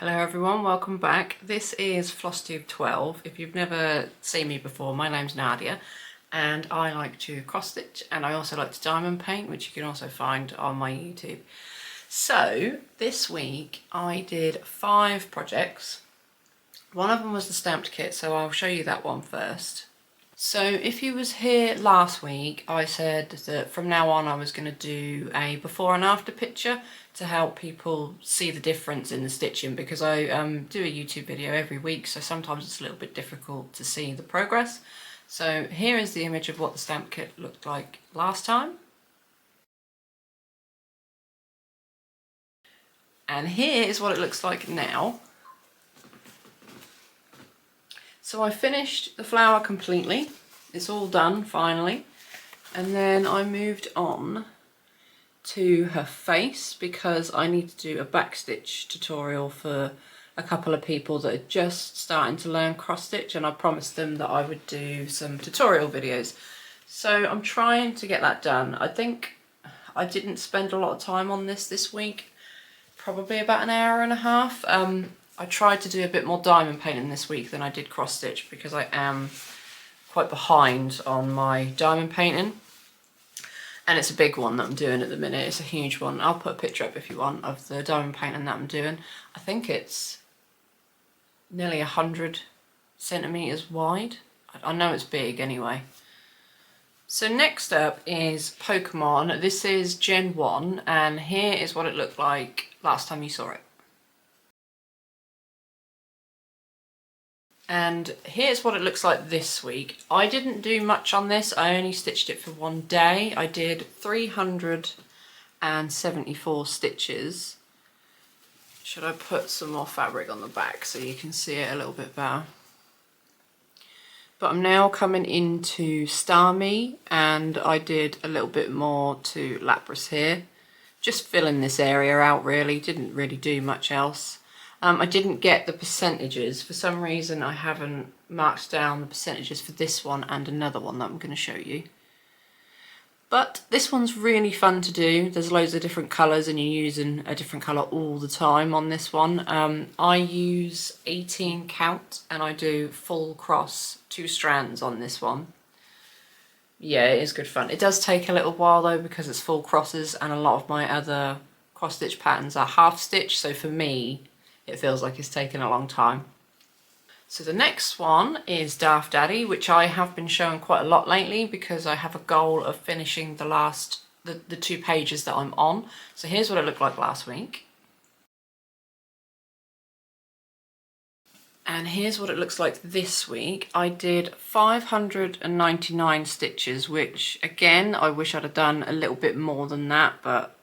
Hello everyone, welcome back. This is Flosstube 12. If you've never seen me before, my name's Nadia and I like to cross stitch and I also like to diamond paint, which you can also find on my YouTube. So this week I did 5 projects. One of them was the stamped kit, so I'll show you that one first. So if you was here last week, I said that from now on I was going to do a before and after picture to help people see the difference in the stitching, because I do a YouTube video every week, so sometimes it's a little bit difficult to see the progress. So here is the image of what the stamp kit looked like last time. And here is what it looks like now. So I finished the flower completely, it's all done finally, and then I moved on to her face because I need to do a backstitch tutorial for a couple of people that are just starting to learn cross stitch, and I promised them that I would do some tutorial videos. So I'm trying to get that done. I think I didn't spend a lot of time on this week, probably about an hour and a half. I tried to do a bit more diamond painting this week than I did cross stitch because I am quite behind on my diamond painting, and it's a big one that I'm doing at the minute. It's a huge one. I'll put a picture up if you want of the diamond painting that I'm doing. I think it's nearly 100 centimeters wide. I know it's big anyway. So next up is Pokemon. This is Gen 1 and here is what it looked like last time you saw it. And here's what it looks like this week. I didn't do much on this, I only stitched it for one day. I did 374 stitches. Should I put some more fabric on the back so you can see it a little bit better? But I'm now coming into Starmie and I did a little bit more to Lapras here. Just filling this area out really, didn't really do much else. I didn't get the percentages. For some reason I haven't marked down the percentages for this one and another one that I'm going to show you. But this one's really fun to do. There's loads of different colours and you're using a different colour all the time on this one. I use 18 count and I do full cross 2 strands on this one. Yeah, it is good fun. It does take a little while though because it's full crosses and a lot of my other cross stitch patterns are half stitch, so for me it feels like it's taken a long time. So the next one is Darth Daddy, which I have been showing quite a lot lately because I have a goal of finishing the 2 pages that I'm on. So here's what it looked like last week. And here's what it looks like this week. I did 599 stitches, which again, I wish I'd have done a little bit more than that, but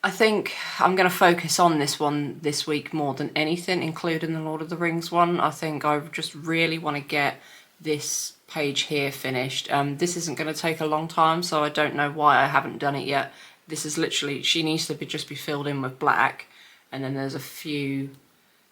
I think I'm going to focus on this one this week more than anything, including the Lord of the Rings one. I think I just really want to get this page here finished. This isn't going to take a long time, so I don't know why I haven't done it yet. This is literally, she needs to just be filled in with black, and then there's a few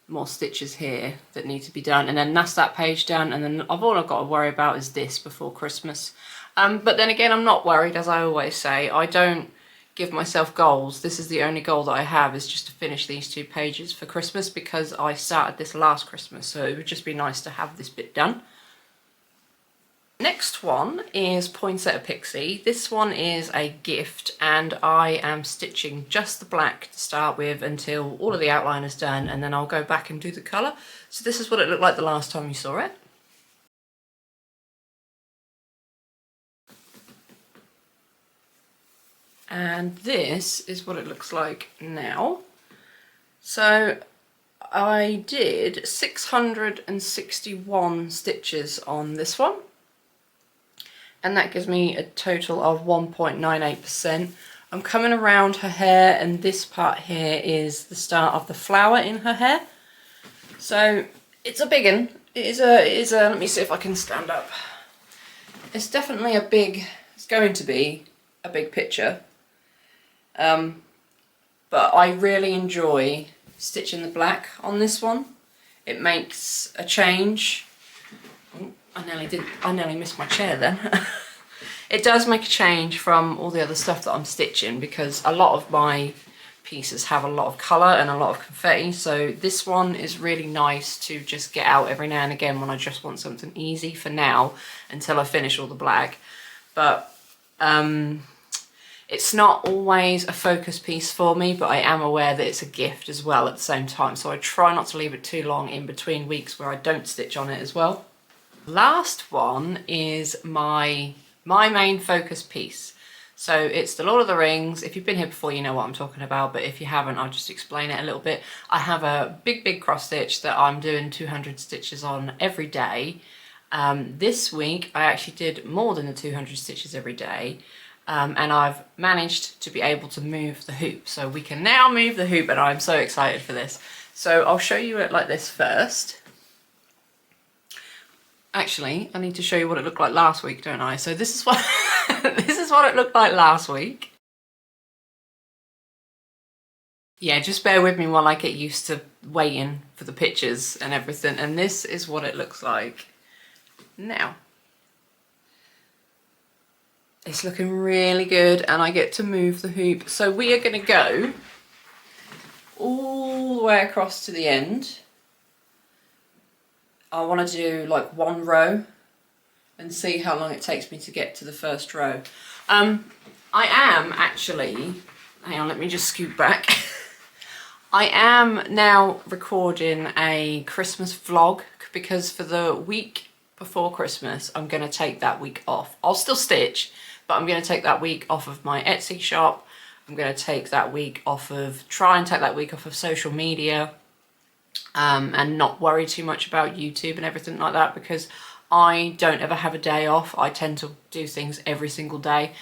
more stitches here that need to be done, and then that's that page done, and then all I've got to worry about is this before Christmas. But then again, I'm not worried, as I always say. I don't give myself goals. This is the only goal that I have, is just to finish these 2 pages for Christmas, because I started this last Christmas, so it would just be nice to have this bit done. Next one is Poinsettia Pixie. This one is a gift and I am stitching just the black to start with until all of the outline is done, and then I'll go back and do the colour. So this is what it looked like the last time you saw it. And this is what it looks like now. So I did 661 stitches on this one, and that gives me a total of 1.98%. I'm coming around her hair, and this part here is the start of the flower in her hair. So it's a big one. It is a, let me see if I can stand up. It's definitely it's going to be a big picture. But I really enjoy stitching the black on this one. It makes a change. Oh, I nearly missed my chair then. It does make a change from all the other stuff that I'm stitching, because a lot of my pieces have a lot of colour and a lot of confetti, so this one is really nice to just get out every now and again when I just want something easy for now until I finish all the black. But it's not always a focus piece for me, but I am aware that it's a gift as well at the same time, so I try not to leave it too long in between weeks where I don't stitch on it as well. Last one is my main focus piece. So it's the Lord of the Rings. If you've been here before, you know what I'm talking about, but if you haven't, I'll just explain it a little bit. I have a big cross stitch that I'm doing 200 stitches on every day. This week I actually did more than the 200 stitches every day, and I've managed to be able to move the hoop. So we can now move the hoop, and I'm so excited for this. So I'll show you it like this first. Actually, I need to show you what it looked like last week, don't I? So this is what this is what it looked like last week. Yeah, just bear with me while I get used to waiting for the pictures and everything. And this is what it looks like now. It's looking really good, and I get to move the hoop. So we are going to go all the way across to the end. I want to do like one row and see how long it takes me to get to the first row. I am actually, hang on, let me just scoot back. I am now recording a Christmas vlog because for the week before Christmas, I'm going to take that week off. I'll still stitch, but I'm going to take that week off of my Etsy shop. I'm going to take that week off of, try and take that week off of social media. And not worry too much about YouTube and everything like that, because I don't ever have a day off. I tend to do things every single day.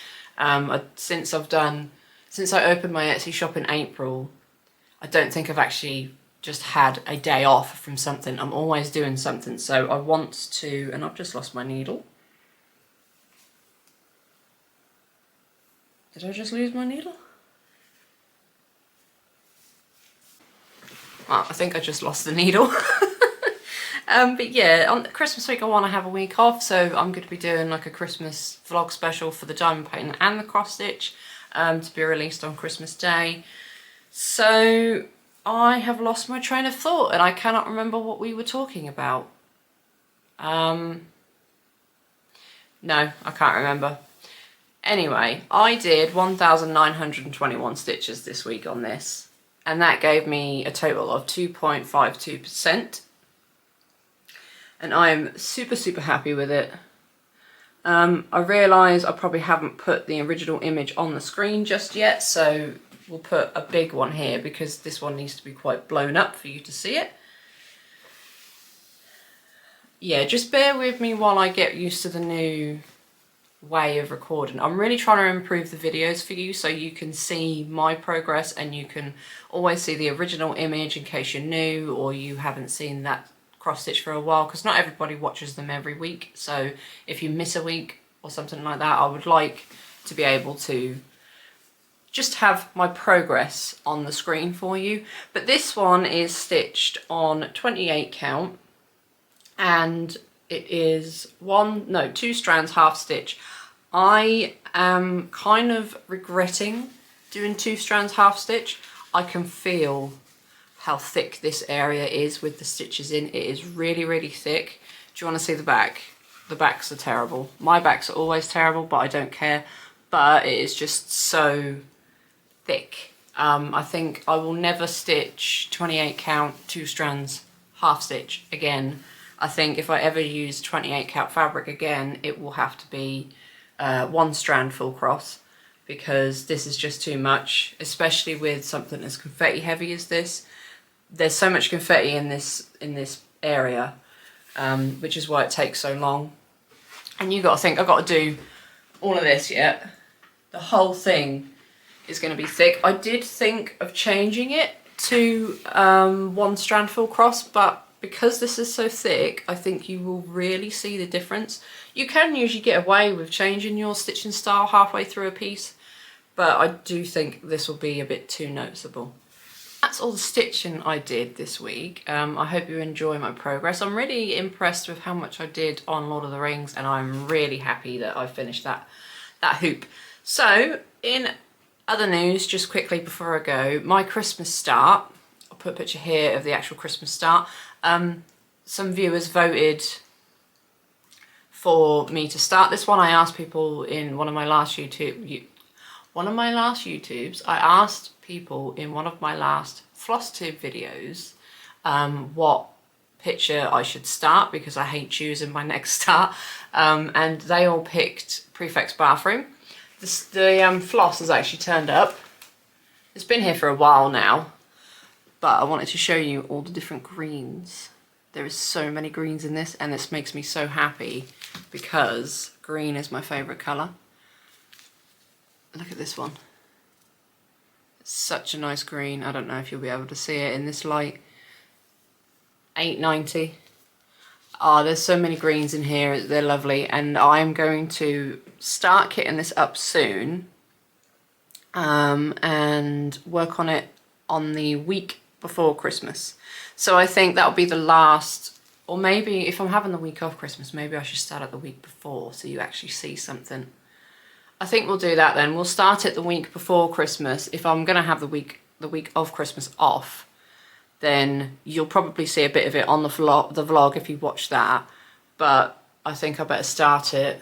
Since I opened my Etsy shop in April, I don't think I've actually just had a day off from something. I'm always doing something, so I want to, and I've just lost my needle. Did I just lose my needle? Oh, I think I just lost the needle. But yeah, on Christmas week I want to have a week off, so I'm going to be doing like a Christmas vlog special for the diamond painting and the cross stitch to be released on Christmas Day. So I have lost my train of thought and I cannot remember what we were talking about. No, I can't remember. Anyway, I did 1,921 stitches this week on this. And that gave me a total of 2.52%. And I'm super happy with it. I realise I probably haven't put the original image on the screen just yet, so we'll put a big one here because this one needs to be quite blown up for you to see it. Yeah, just bear with me while I get used to the new way of recording. I'm really trying to improve the videos for you so you can see my progress and you can always see the original image in case you're new or you haven't seen that cross stitch for a while, because not everybody watches them every week. So if you miss a week or something like that, I would like to be able to just have my progress on the screen for you. But this one is stitched on 28 count and it is two strands half stitch. I am kind of regretting doing 2 strands half stitch. I can feel how thick this area is with the stitches in. It is really thick. Do you want to see the back? The backs are terrible. My backs are always terrible, but I don't care. But it is just so thick. I think I will never stitch 28 count 2 strands half stitch again. I think if I ever use 28 count fabric again, it will have to be 1 strand full cross, because this is just too much, especially with something as confetti heavy as this. There's so much confetti in this area, which is why it takes so long. And you got to think, I've got to do all of this yet. The whole thing is going to be thick. I did think of changing it to 1 strand full cross, but because this is so thick, I think you will really see the difference. You can usually get away with changing your stitching style halfway through a piece, but I do think this will be a bit too noticeable. That's all the stitching I did this week. I hope you enjoy my progress. I'm really impressed with how much I did on Lord of the Rings, and I'm really happy that I finished that hoop. So in Other news, just quickly before I go, my Christmas start, I'll put a picture here of the actual Christmas start. Some viewers voted for me to start this one. I asked people in one of my last YouTubes, I asked people in one of my last Flosstube videos what picture I should start, because I hate choosing my next start, and they all picked Prefect's bathroom. The floss has actually turned up. It's been here for a while now, but I wanted to show you all the different greens. There is so many greens in this, and this makes me so happy because green is my favourite colour. Look at this one. It's such a nice green. I don't know if you'll be able to see it in this light. £8.90. Oh, there's so many greens in here. They're lovely, and I'm going to start kitting this up soon and work on it on the week before Christmas. So I think that'll be the last, or maybe if I'm having the week off Christmas, maybe I should start it the week before so you actually see something. I think we'll do that then. We'll start it the week before Christmas. If I'm going to have the week of Christmas off, then you'll probably see a bit of it on the vlog if you watch that. But I think I better start it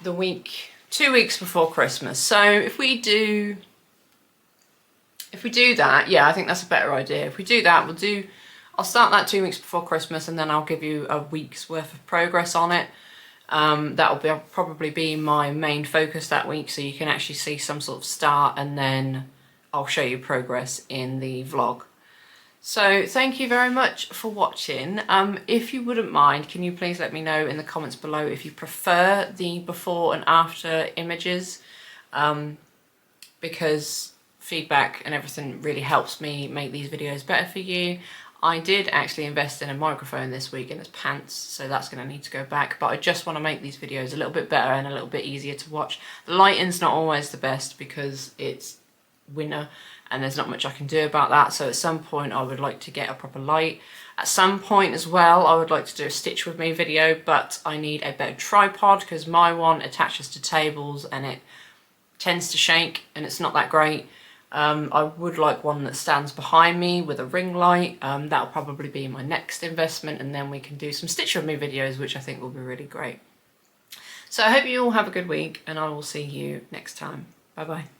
the week, 2 weeks before Christmas. So if we do that, yeah, I think that's a better idea. If we do that, I'll start that 2 weeks before Christmas, and then I'll give you a week's worth of progress on it. That'll probably be my main focus that week, so you can actually see some sort of start, and then I'll show you progress in the vlog. So thank you very much for watching. If you wouldn't mind, can you please let me know in the comments below if you prefer the before and after images, because feedback and everything really helps me make these videos better for you. I did actually invest in a microphone this week and its pants, so that's going to need to go back, but I just want to make these videos a little bit better and a little bit easier to watch. The lighting's not always the best because it's winter and there's not much I can do about that, so at some point I would like to get a proper light. At some point as well I would like to do a Stitch With Me video, but I need a better tripod because my one attaches to tables and it tends to shake and it's not that great. I would like one that stands behind me with a ring light. That'll probably be my next investment, and then we can do some Stitch With Me videos, which I think will be really great. So I hope you all have a good week, and I will see you next time. Bye bye.